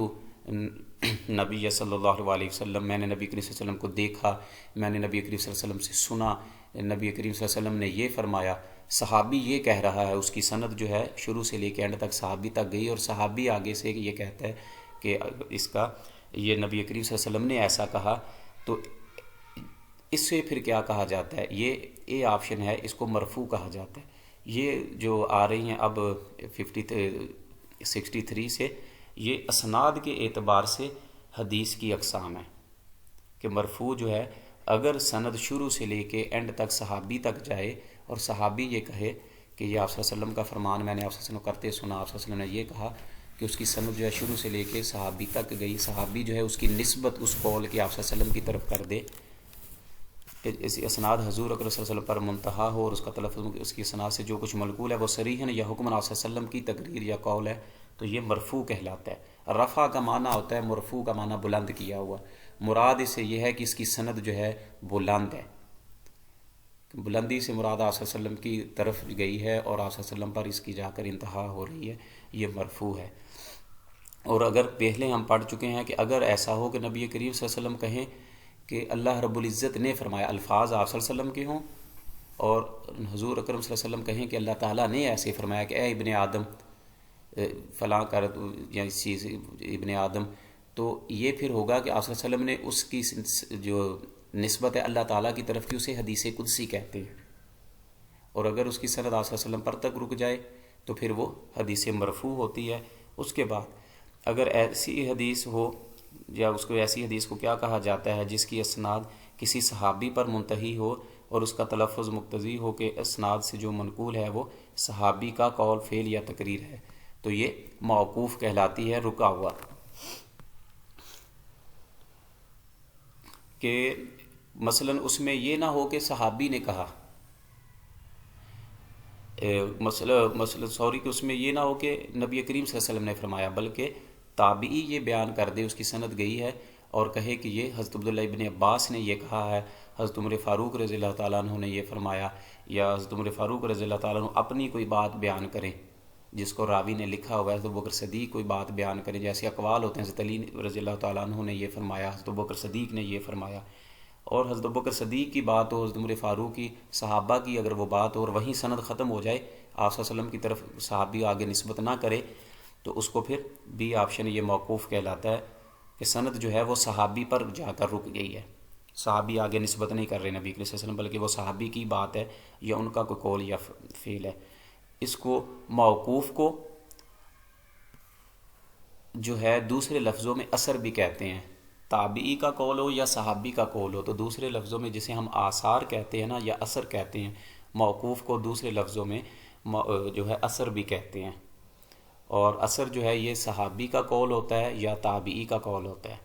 نبی صلی اللہ علیہ وسلم، میں نے نبی کریم صلی اللہ علیہ وسلم کو دیکھا، میں نے نبی کریم صلی اللہ علیہ وسلم سے سنا، نبی کریم صلی اللہ علیہ وسلم نے یہ فرمایا۔ صحابی یہ کہہ رہا ہے، اس کی سند جو ہے شروع سے لے کے اینڈ تک صحابی تک گئی، اور صحابی آگے سے یہ کہتا ہے کہ اس کا یہ نبی کریم صلی اللہ علیہ وسلم نے ایسا کہا۔ تو اس سے پھر کیا کہا جاتا ہے؟ یہ اے آپشن ہے، اس کو مرفوع کہا جاتا ہے۔ یہ جو آ رہی ہیں اب 63 سے، یہ اسناد کے اعتبار سے حدیث کی اقسام ہے، کہ مرفوع جو ہے اگر سند شروع سے لے کے اینڈ تک صحابی تک جائے، اور صحابی یہ کہے کہ یہ آپ صلی اللہ علیہ وسلم کا فرمان میں نے آپ صلی اللہ علیہ وسلم کرتے سنا، آپ صلی اللہ علیہ وسلم نے یہ کہا، کہ اس کی سند جو ہے شروع سے لے کے صحابی تک گئی، صحابی جو ہے اس کی نسبت اس قول کہ آپ صلی اللہ علیہ وسلم کی طرف کر دے، اس اسناد حضور اکرم صلی اللہ علیہ وسلم پر منتہا ہو، اور اس کا تلفظ اس کی اسناد سے جو کچھ منقول ہے وہ صریحاً یا حکماً آپ صلی اللہ علیہ وسلم کی تقریر یا قول ہے، تو یہ مرفوع کہلاتا ہے۔ رفع کا معنی ہوتا ہے، مرفوع کا معنی بلند کیا ہوا۔ مراد اس سے یہ ہے کہ اس کی سند جو ہے بلند ہے، بلندی سے مراد آپ صلی اللہ علیہ وسلم کی طرف گئی ہے، اور آپ صلی اللہ علیہ وسلم پر اس کی جا کر انتہا ہو رہی ہے، یہ مرفوع ہے۔ اور اگر پہلے ہم پڑھ چکے ہیں کہ اگر ایسا ہو کہ نبی کریم صلی اللہ علیہ وسلم کہیں کہ اللہ رب العزت نے فرمایا، الفاظ آپ صلی اللہ علیہ وسلم کے ہوں، اور حضور اکرم صلی اللہ علیہ وسلم کہیں کہ اللہ تعالیٰ نے ایسے فرمایا کہ اے ابن آدم فلاں کر، یا اس چیز ابن آدم، تو یہ پھر ہوگا کہ آپ صلی اللہ علیہ وسلم نے اس کی جو نسبت ہے اللہ تعالیٰ کی طرف کی، اسے حدیث قدسی کہتے ہیں، اور اگر اس کی سند آپ صلی اللہ علیہ وسلم پر تک رک جائے تو پھر وہ حدیث مرفوع ہوتی ہے۔ اس کے بعد اگر ایسی حدیث ہو، یا اس کو ایسی حدیث کو کیا کہا جاتا ہے جس کی اسناد کسی صحابی پر منتہی ہو، اور اس کا تلفظ مقتضی ہو کہ اسناد سے جو منقول ہے وہ صحابی کا قول، فعل یا تقریر ہے، تو یہ موقوف کہلاتی ہے، رکا ہوا۔ کہ مثلا اس میں یہ نہ ہو کہ صحابی نے کہا، مسئلہ سوری کہ اس میں یہ نہ ہو کہ نبی کریم صلی اللہ علیہ وسلم نے فرمایا، بلکہ تابعی یہ بیان کر دے، اس کی سند گئی ہے اور کہے کہ یہ حضرت عبداللہ ابن عباس نے یہ کہا ہے، حضرت عمر فاروق رضی اللہ تعالیٰ عنہ نے یہ فرمایا، یا حضرت عمر فاروق رضی اللہ تعالیٰ عنہ اپنی کوئی بات بیان کریں جس کو راوی نے لکھا ہوا ہے، حضرت ابوبکر صدیق کوئی بات بیان کرے، جیسے اقوال ہوتے ہیں حضرت علی رضی اللہ تعالیٰ عنہ نے یہ فرمایا، حضرت ابوبکر صدیق نے یہ فرمایا، اور حضرت ابوبکر صدیق کی بات ہو، حضرت عمر فاروق کی، صحابہ کی اگر وہ بات ہو اور وہیں سند ختم ہو جائے، آپ صلی اللہ علیہ وسلم کی طرف صحابی آگے نسبت نہ کرے، تو اس کو پھر بی آپشن یہ موقوف کہلاتا ہے کہ سند جو ہے وہ صحابی پر جا کر رک گئی ہے، صحابی آگے نسبت نہیں کر رہے نبی صلی اللہ علیہ وسلم، بلکہ وہ صحابی کی بات ہے یا ان کا کوئی قول یا فعل ہے۔ اس کو موقوف کو جو ہے دوسرے لفظوں میں اثر بھی کہتے ہیں، تابعی کا قول ہو یا صحابی کا قول ہو تو دوسرے لفظوں میں جسے ہم آثار کہتے ہیں نا یا اثر کہتے ہیں، موقوف کو دوسرے لفظوں میں جو ہے اثر بھی کہتے ہیں، اور اثر جو ہے یہ صحابی کا قول ہوتا ہے یا تابعی کا قول ہوتا ہے۔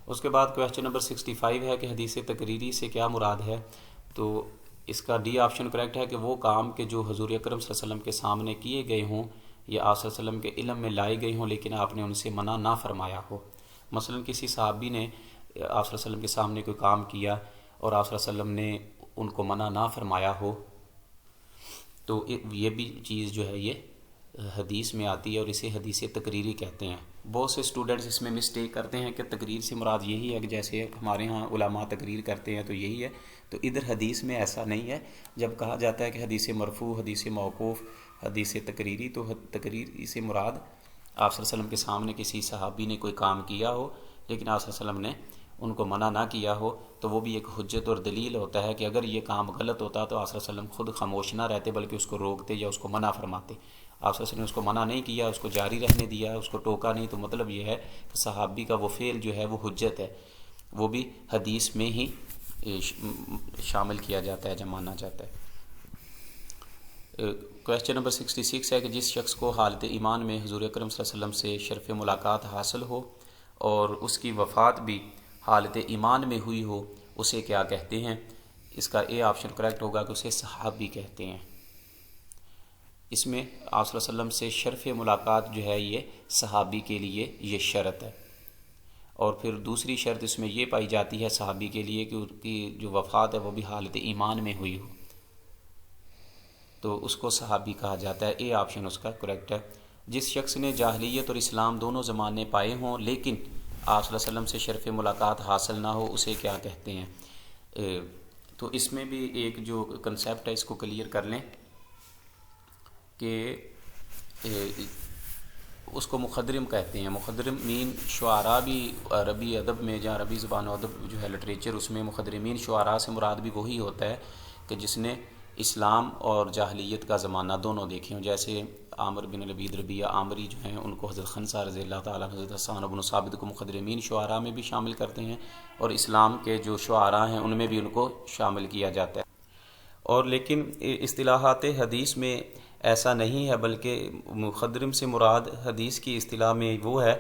اس کے بعد کویسچن نمبر 65 ہے کہ حدیث تقریری سے کیا مراد ہے؟ تو اس کا ڈی آپشن کریکٹ ہے کہ وہ کام کہ جو حضور اکرم صلی اللہ علیہ وسلم کے سامنے کیے گئے ہوں یا آپ صلی اللہ علیہ وسلم کے علم میں لائے گئے ہوں لیکن آپ نے ان سے منع نہ فرمایا ہو۔ مثلا کسی صحابی نے آپ صلی اللہ علیہ وسلم کے سامنے کوئی کام کیا اور آپ صلی اللہ علیہ وسلم نے ان کو منع نہ فرمایا ہو، تو یہ بھی چیز جو ہے یہ حدیث میں آتی ہے اور اسے حدیث تقریری کہتے ہیں۔ بہت سے اسٹوڈنٹس اس میں مسٹیک کرتے ہیں کہ تقریر سے مراد یہی ہے کہ جیسے ہمارے ہاں علماء تقریر کرتے ہیں تو یہی ہے، تو ادھر حدیث میں ایسا نہیں ہے۔ جب کہا جاتا ہے کہ حدیث مرفوع، حدیث موقوف، حدیث تقریری، تو تقریر سے مراد آپ صلی اللہ علیہ وسلم کے سامنے کسی صحابی نے کوئی کام کیا ہو لیکن آپ صلی اللہ علیہ وسلم نے ان کو منع نہ کیا ہو، تو وہ بھی ایک حجت اور دلیل ہوتا ہے کہ اگر یہ کام غلط ہوتا تو آپ صلی اللہ علیہ وسلم خود خاموش نہ رہتے بلکہ اس کو روکتے یا اس کو منع فرماتے۔ آپ صلی اللہ علیہ وسلم نے اس کو منع نہیں کیا، اس کو جاری رہنے دیا، اس کو ٹوکا نہیں، تو مطلب یہ ہے کہ صحابی کا وہ فعل جو ہے وہ حجت ہے، وہ بھی حدیث میں ہی شامل کیا جاتا ہے جب مانا جاتا ہے۔ کویسچن نمبر 66 ہے کہ جس شخص کو حالت ایمان میں حضور اکرم صلی اللہ علیہ وسلم سے شرف ملاقات حاصل ہو اور اس کی وفات بھی حالت ایمان میں ہوئی ہو، اسے کیا کہتے ہیں؟ اس کا اے آپشن کریکٹ ہوگا کہ اسے صحابی کہتے ہیں۔ اس میں آپ صلی اللہ علیہ وسلم سے شرف ملاقات جو ہے یہ صحابی کے لیے یہ شرط ہے، اور پھر دوسری شرط اس میں یہ پائی جاتی ہے صحابی کے لیے کہ ان کی جو وفات ہے وہ بھی حالت ایمان میں ہوئی ہو، تو اس کو صحابی کہا جاتا ہے۔ اے آپشن اس کا کریکٹ ہے۔ جس شخص نے جاہلیت اور اسلام دونوں زمانے پائے ہوں لیکن آپ صلی اللہ علیہ وسلم سے شرف ملاقات حاصل نہ ہو، اسے کیا کہتے ہیں؟ تو اس میں بھی ایک جو کنسیپٹ ہے اس کو کلیئر کر لیں کہ اس کو مخدرم کہتے ہیں۔ مخدرمین شعراء بھی عربی ادب میں یا عربی زبان و ادب جو ہے لٹریچر، اس میں مخدرمین شعراء سے مراد بھی وہی ہوتا ہے کہ جس نے اسلام اور جاہلیت کا زمانہ دونوں دیکھے ہوں، جیسے عامر بن لبید ربیہ عامری جو ہیں ان کو حضرت خنسہ رضی اللہ تعالیٰ حضرت حسان بن ثابت کو مخدرمین شعراء میں بھی شامل کرتے ہیں، اور اسلام کے جو شعراء ہیں ان میں بھی ان کو شامل کیا جاتا ہے۔ اور لیکن اصطلاحات حدیث میں ایسا نہیں ہے، بلکہ مخدرم سے مراد حدیث کی اصطلاح میں وہ ہے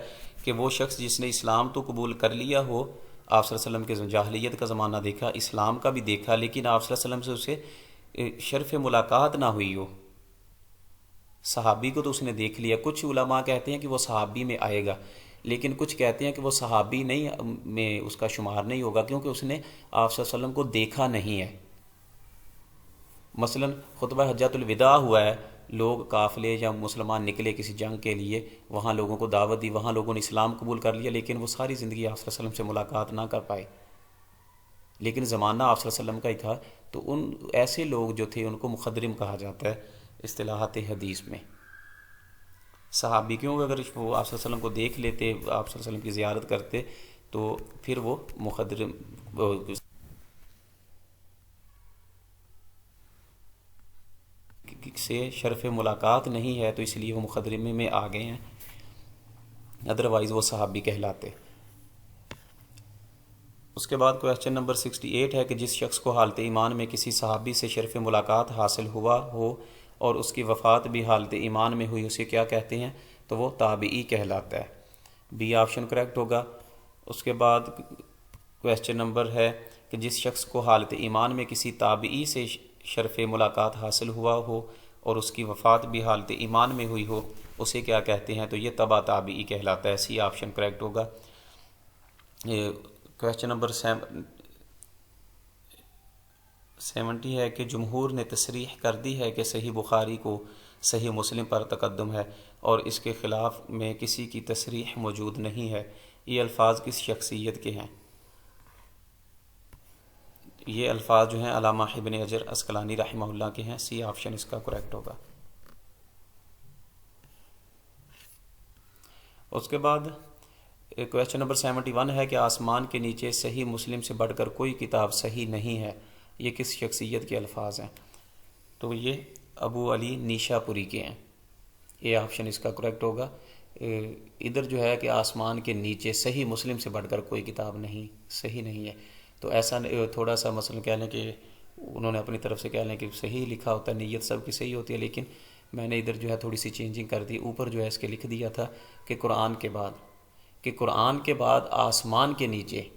کہ وہ شخص جس نے اسلام تو قبول کر لیا ہو، آپ صلی اللہ علیہ وسلم کے جاہلیت کا زمانہ دیکھا، اسلام کا بھی دیکھا، لیکن آپ صلی اللہ علیہ وسلم سے اسے شرف ملاقات نہ ہوئی ہو۔ صحابی کو تو اس نے دیکھ لیا، کچھ علماء کہتے ہیں کہ وہ صحابی میں آئے گا، لیکن کچھ کہتے ہیں کہ وہ صحابی نہیں میں اس کا شمار نہیں ہوگا کیونکہ اس نے آپ صلی اللہ علیہ وسلم کو دیکھا نہیں ہے۔ مثلا خطبہ حجۃ الوداع ہوا ہے، لوگ قافلے یا مسلمان نکلے کسی جنگ کے لیے، وہاں لوگوں کو دعوت دی، وہاں لوگوں نے اسلام قبول کر لیا، لیکن وہ ساری زندگی آپ صلی اللہ علیہ وسلم سے ملاقات نہ کر پائے، لیکن زمانہ آپ صلی اللہ علیہ وسلم کا ہی تھا، تو ان ایسے لوگ جو تھے ان کو مخدرم کہا جاتا ہے اصطلاحات حدیث میں۔ صحابی کیوں؟ اگر وہ آپ صلی اللہ علیہ وسلم کو دیکھ لیتے، آپ صلی اللہ علیہ وسلم کی زیارت کرتے، تو پھر وہ مخدرم سے شرف ملاقات نہیں ہے، تو اس لیے وہ مخدرمے میں آ گئے ہیں، ادروائز وہ صحابی کہلاتے۔ اس کے بعد کویسچن نمبر 68 ہے کہ جس شخص کو حالت ایمان میں کسی صحابی سے شرف ملاقات حاصل ہوا ہو اور اس کی وفات بھی حالت ایمان میں ہوئی، اسے کیا کہتے ہیں؟ تو وہ تابعی کہلاتا ہے۔ بی آپشن کریکٹ ہوگا۔ اس کے بعد کویسچن نمبر ہے کہ جس شخص کو حالت ایمان میں کسی تابعی سے شرف ملاقات حاصل ہوا ہو اور اس کی وفات بھی حالت ایمان میں ہوئی ہو، اسے کیا کہتے ہیں؟ تو یہ تبع تابعی کہلاتا ہے، سی آپشن کریکٹ ہوگا۔ کویسچن نمبر 70 ہے کہ جمہور نے تصریح کر دی ہے کہ صحیح بخاری کو صحیح مسلم پر تقدم ہے اور اس کے خلاف میں کسی کی تصریح موجود نہیں ہے، یہ الفاظ کس شخصیت کے ہیں؟ یہ الفاظ جو ہیں علامہ ابن حجر عسقلانی رحمہ اللہ کے ہیں، سی آپشن اس کا کریکٹ ہوگا۔ اس کے بعد کویسچن نمبر 71 ہے کہ آسمان کے نیچے صحیح مسلم سے بڑھ کر کوئی کتاب صحیح نہیں ہے، یہ کس شخصیت کے الفاظ ہیں؟ تو یہ ابو علی نیشا پوری کے ہیں، یہ آپشن اس کا کریکٹ ہوگا۔ ادھر جو ہے کہ آسمان کے نیچے صحیح مسلم سے بڑھ کر کوئی کتاب نہیں، صحیح نہیں ہے، تو ایسا تھوڑا سا مثلا کہہ لیں کہ انہوں نے اپنی طرف سے کہہ لیں کہ صحیح لکھا ہوتا ہے، نیت سب کی صحیح ہوتی ہے، لیکن میں نے ادھر جو ہے تھوڑی سی چینجنگ کر دی، اوپر جو ہے اس کے لکھ دیا تھا کہ قرآن کے بعد آسمان کے نیچے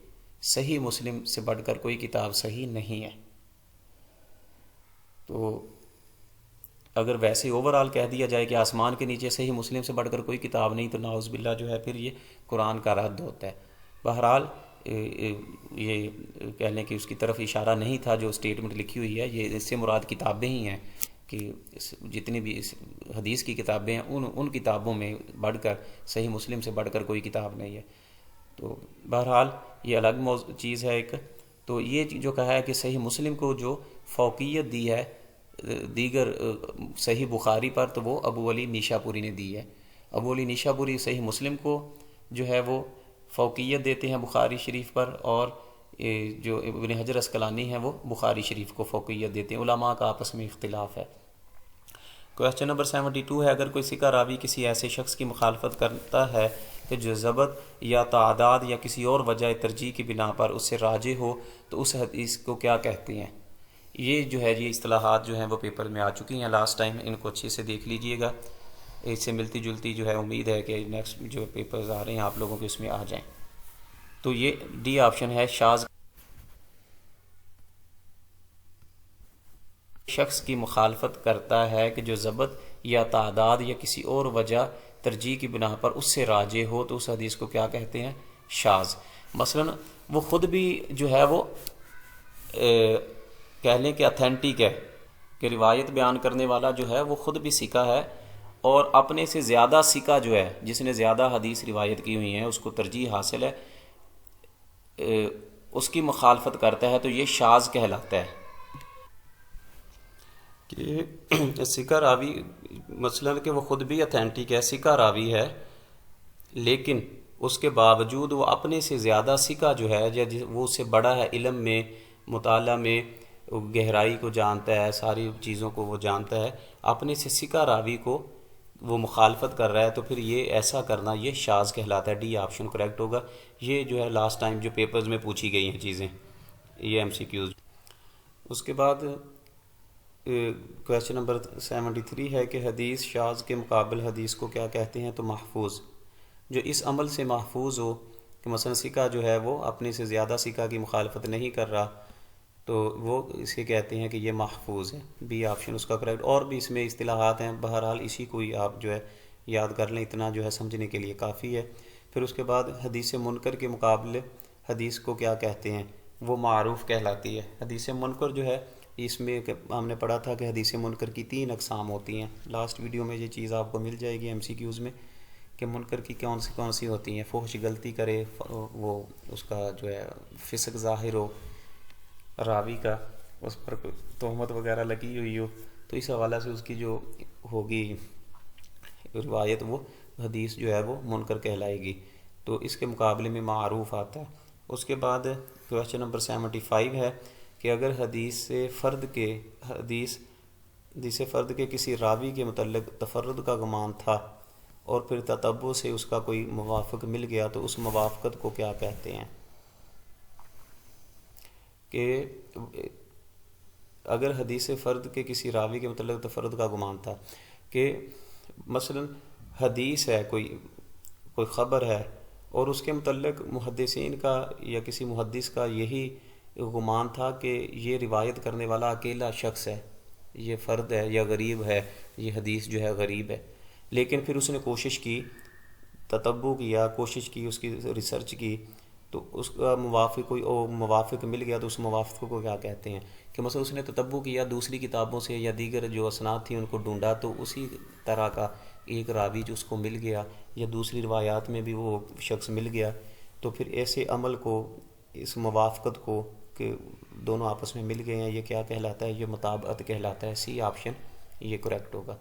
صحیح مسلم سے بڑھ کر کوئی کتاب صحیح نہیں ہے۔ تو اگر ویسے اوورآل کہہ دیا جائے کہ آسمان کے نیچے صحیح مسلم سے بڑھ کر کوئی کتاب نہیں، تو نعوذ باللہ جو ہے پھر یہ قرآن کا رد ہوتا ہے۔ بہرحال یہ کہہ لیں کہ اس کی طرف اشارہ نہیں تھا جو اسٹیٹمنٹ لکھی ہوئی ہے، یہ اس سے مراد کتابیں ہی ہیں کہ جتنی بھی حدیث کی کتابیں ہیں ان کتابوں میں بڑھ کر صحیح مسلم سے بڑھ کر کوئی کتاب نہیں ہے۔ تو بہرحال یہ الگ چیز ہے ایک۔ تو یہ جو کہا ہے کہ صحیح مسلم کو جو فوقیت دی ہے دیگر صحیح بخاری پر، تو وہ ابو علی نیشا پوری نے دی ہے۔ ابو علی نیشا پوری صحیح مسلم کو جو ہے وہ فوقیت دیتے ہیں بخاری شریف پر، اور جو ابن حجر عسقلانی ہیں وہ بخاری شریف کو فوقیت دیتے ہیں، علماء کا آپس میں اختلاف ہے۔ کویسچن نمبر 72 ہے اگر کوئی ثقہ راوی کسی ایسے شخص کی مخالفت کرتا ہے کہ جو ضبط یا تعداد یا کسی اور وجہ ترجیح کی بنا پر اس سے راجح ہو، تو اس حدیث کو کیا کہتے ہیں؟ یہ جو ہے یہ اصطلاحات جو ہیں وہ پیپر میں آ چکی ہیں لاسٹ ٹائم، ان کو اچھے سے دیکھ لیجئے گا، اس سے ملتی جلتی جو ہے امید ہے کہ نیکسٹ جو پیپرز آ رہے ہیں آپ لوگوں کے اس میں آ جائیں۔ تو یہ ڈی آپشن ہے، شاذ شخص کی مخالفت کرتا ہے کہ جو ضبط یا تعداد یا کسی اور وجہ ترجیح کی بنا پر اس سے راجح ہو، تو اس حدیث کو کیا کہتے ہیں؟ شاذ۔ مثلا وہ خود بھی جو ہے وہ کہہ لیں کہ اتھینٹک ہے، کہ روایت بیان کرنے والا جو ہے وہ خود بھی ثقہ ہے، اور اپنے سے زیادہ ثقہ جو ہے جس نے زیادہ حدیث روایت کی ہوئی ہیں اس کو ترجیح حاصل ہے، اس کی مخالفت کرتا ہے، تو یہ شاذ کہلاتا ہے۔ کہ ثقہ راوی مثلا کہ وہ خود بھی اتھینٹک ہے، ثقہ راوی ہے، لیکن اس کے باوجود وہ اپنے سے زیادہ ثقہ جو ہے وہ اس سے بڑا ہے، علم میں، مطالعہ میں گہرائی کو جانتا ہے، ساری چیزوں کو وہ جانتا ہے، اپنے سے ثقہ راوی کو وہ مخالفت کر رہا ہے، تو پھر یہ ایسا کرنا یہ شاذ کہلاتا ہے۔ ڈی آپشن کریکٹ ہوگا۔ یہ جو ہے لاسٹ ٹائم جو پیپرز میں پوچھی گئی ہیں چیزیں، یہ ایم سی کیوز۔ اس کے بعد کویسچن نمبر 73 ہے کہ حدیث شاذ کے مقابل حدیث کو کیا کہتے ہیں؟ تو محفوظ۔ جو اس عمل سے محفوظ ہو کہ مثلا ثقہ جو ہے وہ اپنے سے زیادہ ثقہ کی مخالفت نہیں کر رہا، تو وہ اسے کہتے ہیں کہ یہ محفوظ ہے، بی آپشن اس کا کریکٹ۔ اور بھی اس میں اصطلاحات ہیں، بہرحال اسی کو ہی آپ جو ہے یاد کر لیں، اتنا جو ہے سمجھنے کے لیے کافی ہے۔ پھر اس کے بعد حدیث منکر کے مقابلے حدیث کو کیا کہتے ہیں؟ وہ معروف کہلاتی ہے۔ حدیث منکر جو ہے اس میں ہم نے پڑھا تھا کہ حدیث منکر کی 3 اقسام ہوتی ہیں، لاسٹ ویڈیو میں یہ چیز آپ کو مل جائے گی ایم سی کیوز میں، کہ منکر کی کون سی ہوتی ہیں؟ فحش غلطی کرے، وہ اس کا جو ہے فسق ظاہر ہو، راوی کا اس پر تہمت وغیرہ لگی ہوئی ہو، تو اس حوالے سے اس کی جو ہوگی روایت وہ حدیث جو ہے وہ منکر کہلائے گی، تو اس کے مقابلے میں معروف آتا ہے۔ اس کے بعد کویسچن نمبر 75 ہے کہ اگر حدیث فرد کے کسی راوی کے متعلق تفرد کا گمان تھا اور پھر تتبع سے اس کا کوئی موافق مل گیا، تو اس موافقت کو کیا کہتے ہیں؟ کہ اگر حدیث فرد کے کسی راوی کے متعلق تفرد کا گمان تھا، کہ مثلا حدیث ہے، کوئی خبر ہے، اور اس کے متعلق محدثین کا یا کسی محدث کا یہی گمان تھا کہ یہ روایت کرنے والا اکیلا شخص ہے، یہ فرد ہے یا غریب ہے، یہ حدیث جو ہے غریب ہے۔ لیکن پھر اس نے کوشش کی، تتبع کیا، کوشش کی، اس کی ریسرچ کی، تو اس کا موافق مل گیا۔ تو اس موافق کو کیا کہتے ہیں کہ مثلا اس نے تتبع کیا دوسری کتابوں سے یا دیگر جو اسناد تھیں ان کو ڈھونڈا، تو اسی طرح کا ایک راوی جو اس کو مل گیا یا دوسری روایات میں بھی وہ شخص مل گیا، تو پھر ایسے عمل کو، اس موافقت کو کہ دونوں آپس میں مل گئے ہیں، یہ کیا کہلاتا ہے؟ یہ مطابقت کہلاتا ہے۔ سی آپشن یہ کریکٹ ہوگا۔